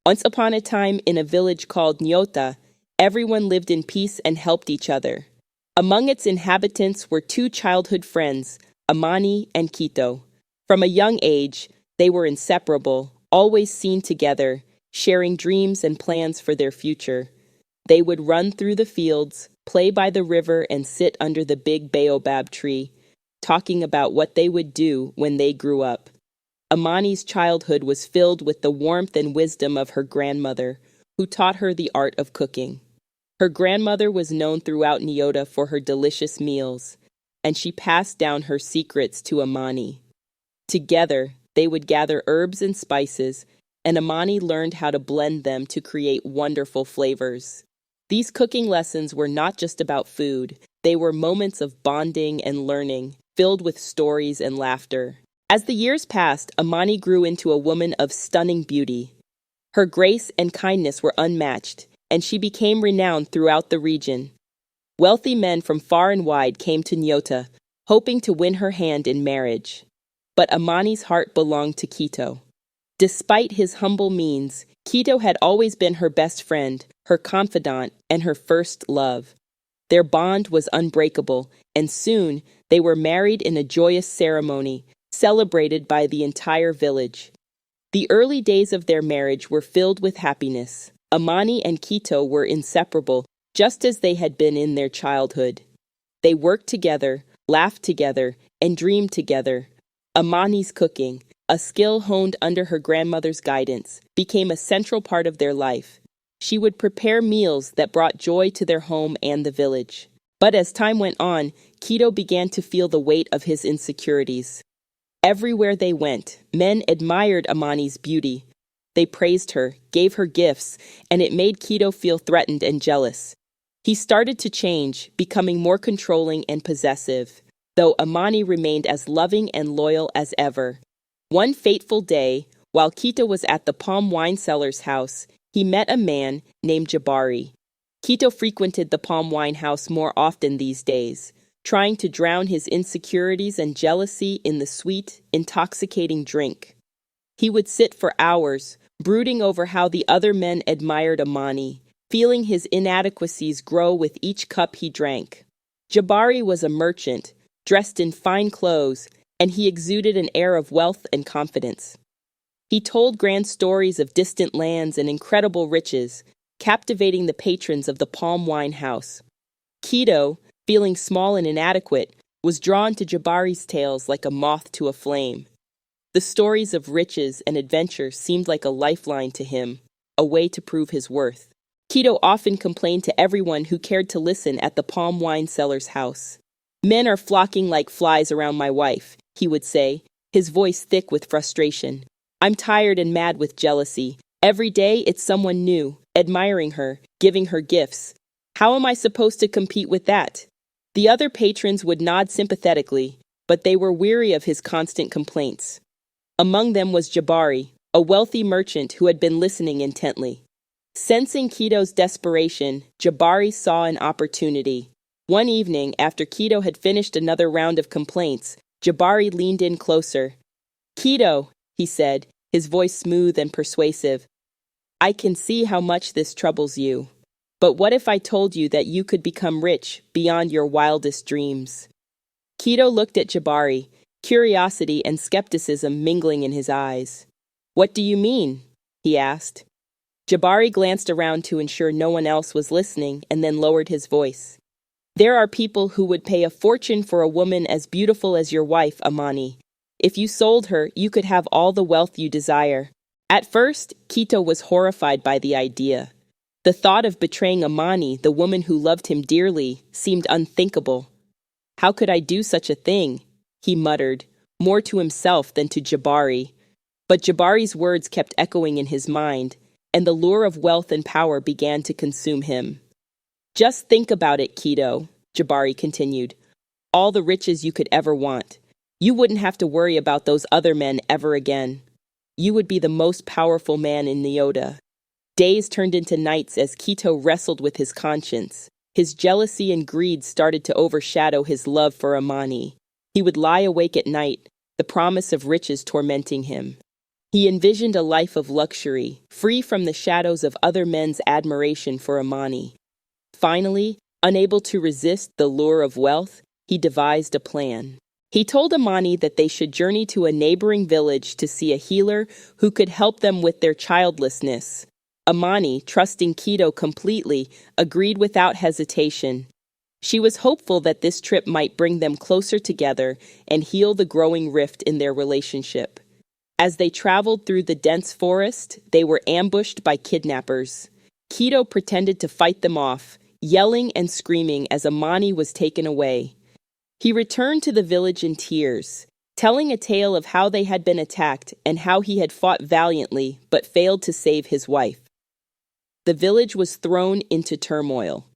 Once upon a time, in a village called Neota, everyone lived in peace and helped each other. Among its inhabitants were two childhood friends, Amani and Kito. From a young age, they were inseparable, always seen together, sharing dreams and plans for their future. They would run through the fields, play by the river, and sit under the big baobab tree, talking about what they would do when they grew up. Amani's childhood was filled with the warmth and wisdom of her grandmother, who taught her the art of cooking. Her grandmother was known throughout Neota for her delicious meals, and she passed down her secrets to Amani. Together, they would gather herbs and spices, and Amani learned how to blend them to create wonderful flavors. These cooking lessons were not just about food, they were moments of bonding and learning, filled with stories and laughter. As the years passed, Amani grew into a woman of stunning beauty. Her grace and kindness were unmatched, and she became renowned throughout the region. Wealthy men from far and wide came to Neota, hoping to win her hand in marriage. But Amani's heart belonged to Kito. Despite his humble means, Kito had always been her best friend, her confidant, and her first love. Their bond was unbreakable, and soon they were married in a joyous ceremony, celebrated by the entire village. The early days of their marriage were filled with happiness. Amani and Kito were inseparable, just as they had been in their childhood. They worked together, laughed together, and dreamed together. Amani's cooking, a skill honed under her grandmother's guidance, became a central part of their life. She would prepare meals that brought joy to their home and the village. But as time went on, Kito began to feel the weight of his insecurities. Everywhere they went, men admired Amani's beauty. They praised her, gave her gifts, and it made Kito feel threatened and jealous. He started to change, becoming more controlling and possessive, though Amani remained as loving and loyal as ever. One fateful day, while Kito was at the palm wine seller's house, he met a man named Jabari. Kito frequented the palm wine house more often these days, trying to drown his insecurities and jealousy in the sweet, intoxicating drink. He would sit for hours, brooding over how the other men admired Amani, feeling his inadequacies grow with each cup he drank. Jabari was a merchant, dressed in fine clothes, and he exuded an air of wealth and confidence. He told grand stories of distant lands and incredible riches, captivating the patrons of the palm wine house. Kito, feeling small and inadequate, was drawn to Jabari's tales like a moth to a flame. The stories of riches and adventure seemed like a lifeline to him, a way to prove his worth. Kito often complained to everyone who cared to listen at the palm wine seller's house. "Men are flocking like flies around my wife," he would say, his voice thick with frustration. "I'm tired and mad with jealousy. Every day it's someone new, admiring her, giving her gifts. How am I supposed to compete with that?" The other patrons would nod sympathetically, but they were weary of his constant complaints. Among them was Jabari, a wealthy merchant who had been listening intently. Sensing Kito's desperation, Jabari saw an opportunity. One evening, after Kito had finished another round of complaints, Jabari leaned in closer. "Kito," he said, his voice smooth and persuasive, "I can see how much this troubles you. But what if I told you that you could become rich beyond your wildest dreams?" Kito looked at Jabari, curiosity and skepticism mingling in his eyes. "What do you mean?" he asked. Jabari glanced around to ensure no one else was listening and then lowered his voice. "There are people who would pay a fortune for a woman as beautiful as your wife, Amani. If you sold her, you could have all the wealth you desire." At first, Kito was horrified by the idea. The thought of betraying Amani, the woman who loved him dearly, seemed unthinkable. "How could I do such a thing?" he muttered, more to himself than to Jabari. But Jabari's words kept echoing in his mind, and the lure of wealth and power began to consume him. "Just think about it, Kito," Jabari continued. "All the riches you could ever want. You wouldn't have to worry about those other men ever again. You would be the most powerful man in Neota." Days turned into nights as Kito wrestled with his conscience. His jealousy and greed started to overshadow his love for Amani. He would lie awake at night, the promise of riches tormenting him. He envisioned a life of luxury, free from the shadows of other men's admiration for Amani. Finally, unable to resist the lure of wealth, he devised a plan. He told Amani that they should journey to a neighboring village to see a healer who could help them with their childlessness. Amani, trusting Kito completely, agreed without hesitation. She was hopeful that this trip might bring them closer together and heal the growing rift in their relationship. As they traveled through the dense forest, they were ambushed by kidnappers. Kito pretended to fight them off, yelling and screaming as Amani was taken away. He returned to the village in tears, telling a tale of how they had been attacked and how he had fought valiantly but failed to save his wife. The village was thrown into turmoil.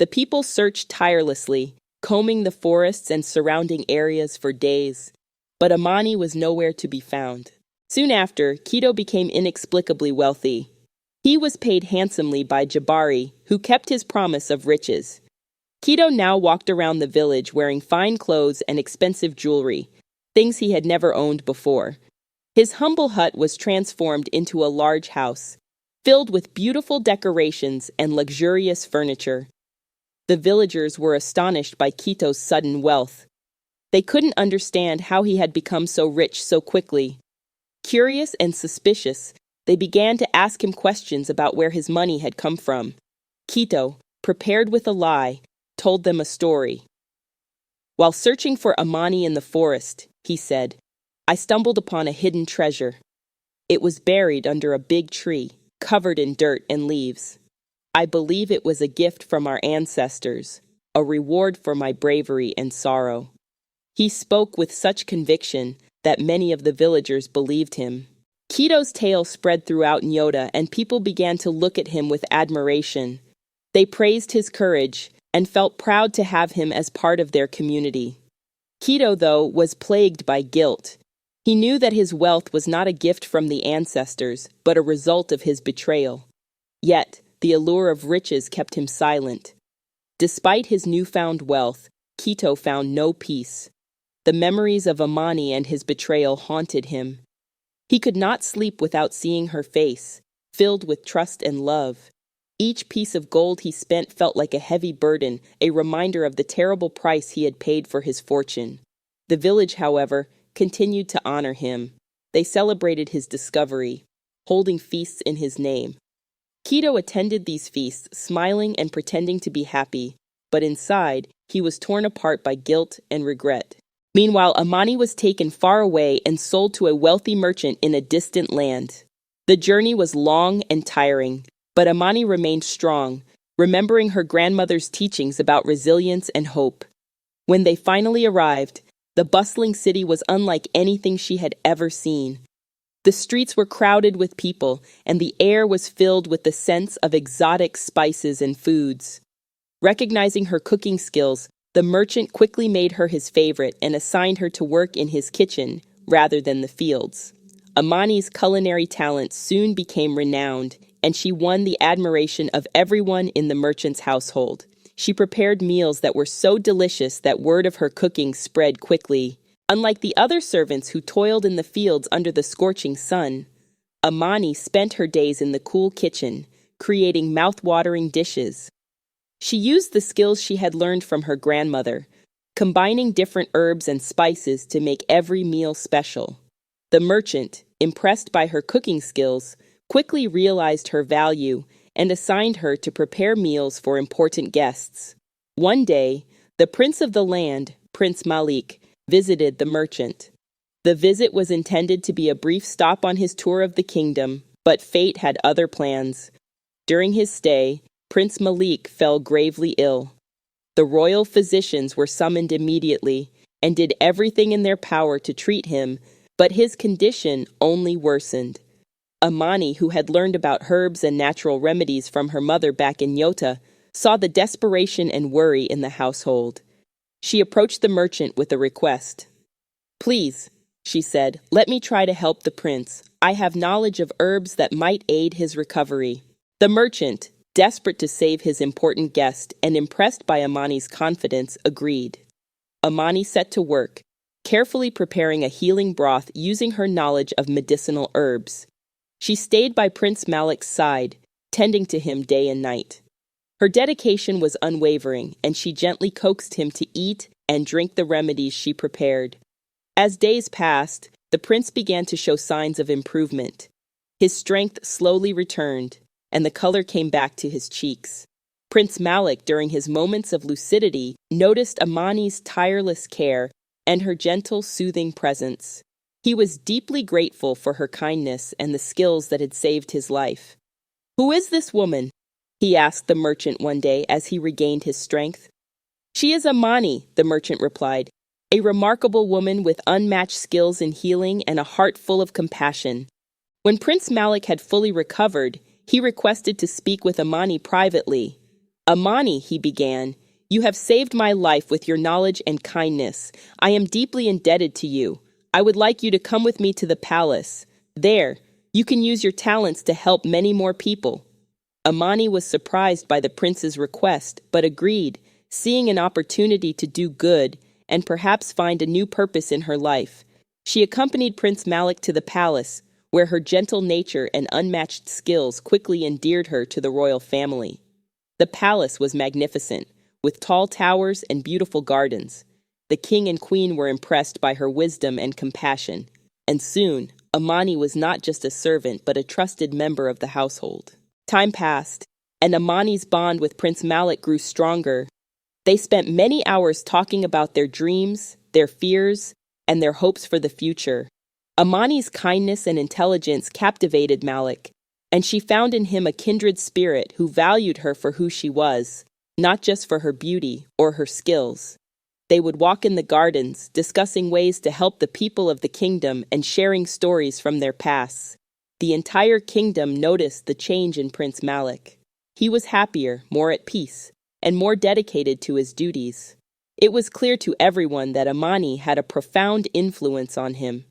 The people searched tirelessly, combing the forests and surrounding areas for days, but Amani was nowhere to be found. Soon after, Kito became inexplicably wealthy. He was paid handsomely by Jabari, who kept his promise of riches. Kito now walked around the village wearing fine clothes and expensive jewelry, things he had never owned before. His humble hut was transformed into a large house, filled with beautiful decorations and luxurious furniture. The villagers were astonished by Kito's sudden wealth. They couldn't understand how he had become so rich so quickly. Curious and suspicious, they began to ask him questions about where his money had come from. Kito, prepared with a lie, told them a story. While searching for Amani in the forest, he said, I stumbled upon a hidden treasure. It was buried under a big tree, covered in dirt and leaves. I believe it was a gift from our ancestors, a reward for my bravery and sorrow. He spoke with such conviction that many of the villagers believed him. Kito's tale spread throughout Neota, and people began to look at him with admiration. They praised his courage and felt proud to have him as part of their community. Kito, though, was plagued by guilt. He knew that his wealth was not a gift from the ancestors, but a result of his betrayal. Yet, the allure of riches kept him silent. Despite his newfound wealth, Kito found no peace. The memories of Amani and his betrayal haunted him. He could not sleep without seeing her face, filled with trust and love. Each piece of gold he spent felt like a heavy burden, a reminder of the terrible price he had paid for his fortune. The village, however, continued to honor him. They celebrated his discovery, holding feasts in his name. Kito attended these feasts, smiling and pretending to be happy, but inside, he was torn apart by guilt and regret. Meanwhile, Amani was taken far away and sold to a wealthy merchant in a distant land. The journey was long and tiring, but Amani remained strong, remembering her grandmother's teachings about resilience and hope. When they finally arrived, the bustling city was unlike anything she had ever seen. The streets were crowded with people, and the air was filled with the scents of exotic spices and foods. Recognizing her cooking skills, the merchant quickly made her his favorite and assigned her to work in his kitchen rather than the fields. Amani's culinary talents soon became renowned, and she won the admiration of everyone in the merchant's household. She prepared meals that were so delicious that word of her cooking spread quickly. Unlike the other servants who toiled in the fields under the scorching sun, Amani spent her days in the cool kitchen, creating mouth-watering dishes. She used the skills she had learned from her grandmother, combining different herbs and spices to make every meal special. The merchant, impressed by her cooking skills, quickly realized her value and assigned her to prepare meals for important guests. One day, the prince of the land, Prince Malik, visited the merchant. The visit was intended to be a brief stop on his tour of the kingdom, but fate had other plans. During his stay, Prince Malik fell gravely ill. The royal physicians were summoned immediately and did everything in their power to treat him, but his condition only worsened. Amani, who had learned about herbs and natural remedies from her mother back in Neota, saw the desperation and worry in the household. She approached the merchant with a request. Please, she said, let me try to help the prince. I have knowledge of herbs that might aid his recovery. The merchant, desperate to save his important guest and impressed by Amani's confidence, agreed. Amani set to work, carefully preparing a healing broth using her knowledge of medicinal herbs. She stayed by Prince Malik's side, tending to him day and night. Her dedication was unwavering, and she gently coaxed him to eat and drink the remedies she prepared. As days passed, the prince began to show signs of improvement. His strength slowly returned, and the color came back to his cheeks. Prince Malik, during his moments of lucidity, noticed Amani's tireless care and her gentle, soothing presence. He was deeply grateful for her kindness and the skills that had saved his life. "Who is this woman?" he asked the merchant one day as he regained his strength. "She is Amani," the merchant replied, "a remarkable woman with unmatched skills in healing and a heart full of compassion." When Prince Malik had fully recovered, he requested to speak with Amani privately. "Amani," he began, "you have saved my life with your knowledge and kindness. I am deeply indebted to you. I would like you to come with me to the palace. There, you can use your talents to help many more people." Amani was surprised by the prince's request, but agreed, seeing an opportunity to do good and perhaps find a new purpose in her life. She accompanied Prince Malik to the palace, where her gentle nature and unmatched skills quickly endeared her to the royal family. The palace was magnificent, with tall towers and beautiful gardens. The king and queen were impressed by her wisdom and compassion, and soon, Amani was not just a servant but a trusted member of the household. Time passed, and Amani's bond with Prince Malik grew stronger. They spent many hours talking about their dreams, their fears, and their hopes for the future. Amani's kindness and intelligence captivated Malik, and she found in him a kindred spirit who valued her for who she was, not just for her beauty or her skills. They would walk in the gardens, discussing ways to help the people of the kingdom and sharing stories from their pasts. The entire kingdom noticed the change in Prince Malik. He was happier, more at peace, and more dedicated to his duties. It was clear to everyone that Amani had a profound influence on him.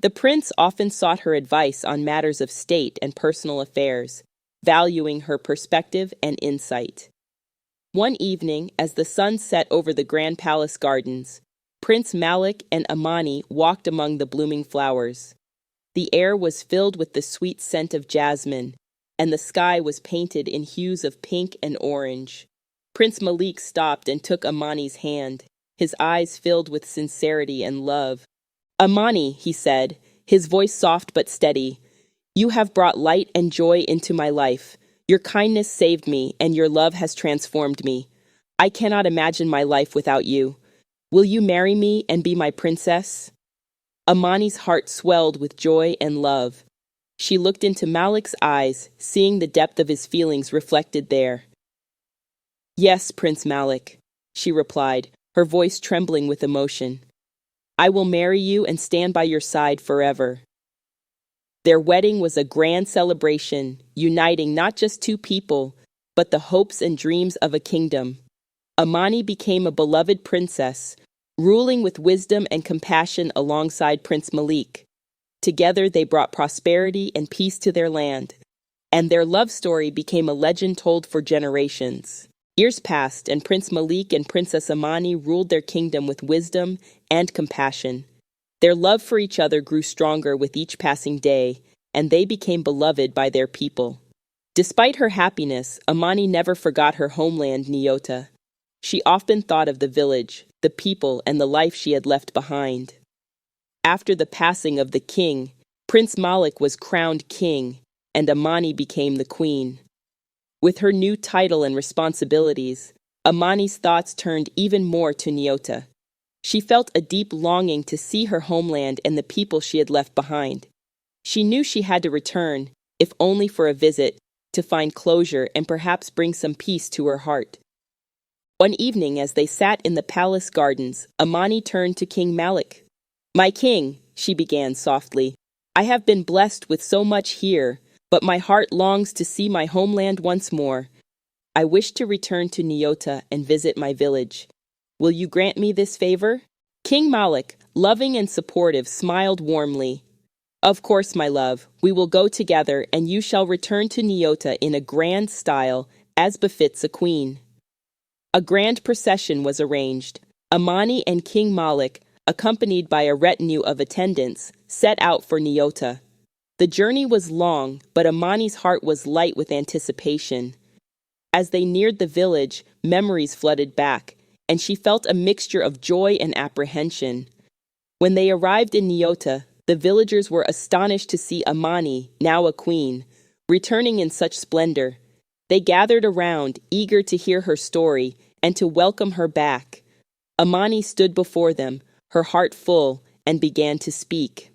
The prince often sought her advice on matters of state and personal affairs, valuing her perspective and insight. One evening, as the sun set over the grand palace gardens, Prince Malik and Amani walked among the blooming flowers. The air was filled with the sweet scent of jasmine, and the sky was painted in hues of pink and orange. Prince Malik stopped and took Amani's hand, his eyes filled with sincerity and love. "Amani," he said, his voice soft but steady, "you have brought light and joy into my life. Your kindness saved me, and your love has transformed me. I cannot imagine my life without you. Will you marry me and be my princess?" Amani's heart swelled with joy and love. She looked into Malik's eyes, seeing the depth of his feelings reflected there. "Yes, Prince Malik," she replied, her voice trembling with emotion. "I will marry you and stand by your side forever." Their wedding was a grand celebration, uniting not just two people, but the hopes and dreams of a kingdom. Amani became a beloved princess, ruling with wisdom and compassion alongside Prince Malik. Together they brought prosperity and peace to their land, and their love story became a legend told for generations. Years passed, and Prince Malik and Princess Amani ruled their kingdom with wisdom and compassion. Their love for each other grew stronger with each passing day, and they became beloved by their people. Despite her happiness, Amani never forgot her homeland, Neota. She often thought of the village, the people, and the life she had left behind. After the passing of the king, Prince Malik was crowned king, and Amani became the queen. With her new title and responsibilities, Amani's thoughts turned even more to Neota. She felt a deep longing to see her homeland and the people she had left behind. She knew she had to return, if only for a visit, to find closure and perhaps bring some peace to her heart. One evening, as they sat in the palace gardens, Amani turned to King Malik. "My king," she began softly, "I have been blessed with so much here, but my heart longs to see my homeland once more. I wish to return to Neota and visit my village. Will you grant me this favor?" King Malik, loving and supportive, smiled warmly. "Of course, my love, we will go together, and you shall return to Neota in a grand style, as befits a queen." A grand procession was arranged. Amani and King Malik, accompanied by a retinue of attendants, set out for Neota. The journey was long, but Amani's heart was light with anticipation. As they neared the village, memories flooded back, and she felt a mixture of joy and apprehension. When they arrived in Neota, the villagers were astonished to see Amani, now a queen, returning in such splendor. They gathered around, eager to hear her story and to welcome her back. Amani stood before them, her heart full, and began to speak.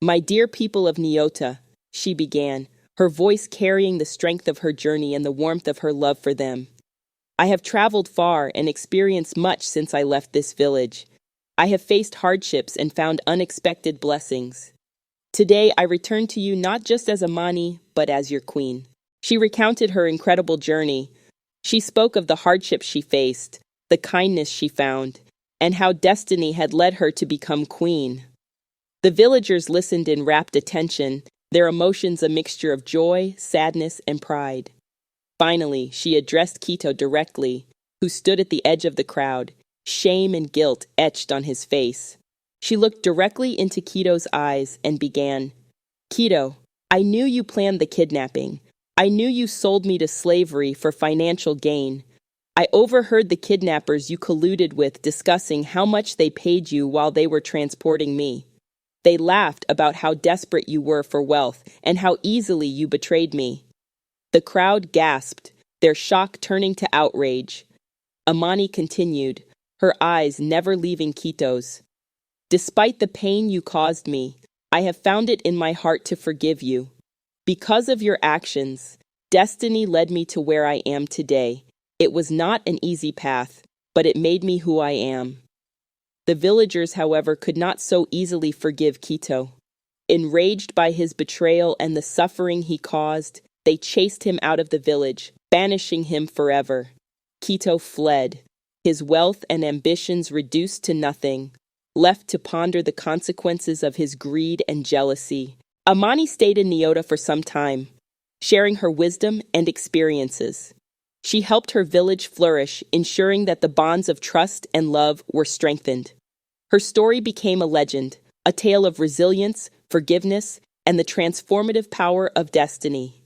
"My dear people of Neota," she began, her voice carrying the strength of her journey and the warmth of her love for them. "I have traveled far and experienced much since I left this village. I have faced hardships and found unexpected blessings. Today I return to you not just as Amani, but as your queen." She recounted her incredible journey. She spoke of the hardships she faced, the kindness she found, and how destiny had led her to become queen. The villagers listened in rapt attention, their emotions a mixture of joy, sadness, and pride. Finally, she addressed Kito directly, who stood at the edge of the crowd, shame and guilt etched on his face. She looked directly into Kito's eyes and began, "Kito, I knew you planned the kidnapping. I knew you sold me to slavery for financial gain. I overheard the kidnappers you colluded with discussing how much they paid you while they were transporting me. They laughed about how desperate you were for wealth and how easily you betrayed me." The crowd gasped, their shock turning to outrage. Amani continued, her eyes never leaving Kito's. "Despite the pain you caused me, I have found it in my heart to forgive you. Because of your actions, destiny led me to where I am today. It was not an easy path, but it made me who I am." The villagers, however, could not so easily forgive Kito. Enraged by his betrayal and the suffering he caused, they chased him out of the village, banishing him forever. Kito fled, his wealth and ambitions reduced to nothing, left to ponder the consequences of his greed and jealousy. Amani stayed in Neota for some time, sharing her wisdom and experiences. She helped her village flourish, ensuring that the bonds of trust and love were strengthened. Her story became a legend, a tale of resilience, forgiveness, and the transformative power of destiny.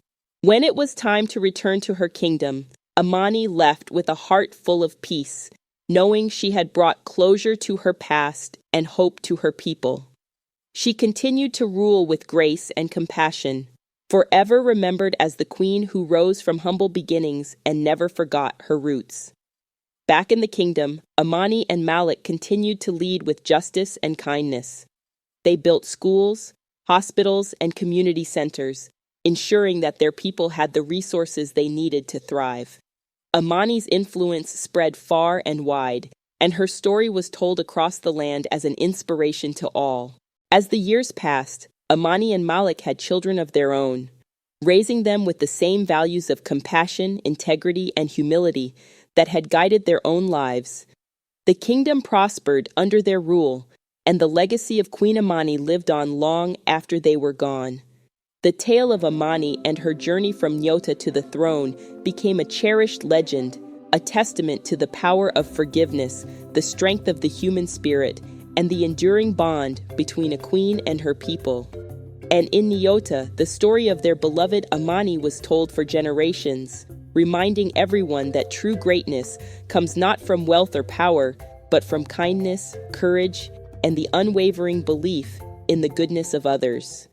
When it was time to return to her kingdom, Amani left with a heart full of peace, knowing she had brought closure to her past and hope to her people. She continued to rule with grace and compassion, forever remembered as the queen who rose from humble beginnings and never forgot her roots. Back in the kingdom, Amani and Malik continued to lead with justice and kindness. They built schools, hospitals, and community centers, ensuring that their people had the resources they needed to thrive. Amani's influence spread far and wide, and her story was told across the land as an inspiration to all. As the years passed, Amani and Malik had children of their own, raising them with the same values of compassion, integrity, and humility that had guided their own lives. The kingdom prospered under their rule, and the legacy of Queen Amani lived on long after they were gone. The tale of Amani and her journey from Neota to the throne became a cherished legend, a testament to the power of forgiveness, the strength of the human spirit, and the enduring bond between a queen and her people. And in Neota, the story of their beloved Amani was told for generations, reminding everyone that true greatness comes not from wealth or power, but from kindness, courage, and the unwavering belief in the goodness of others.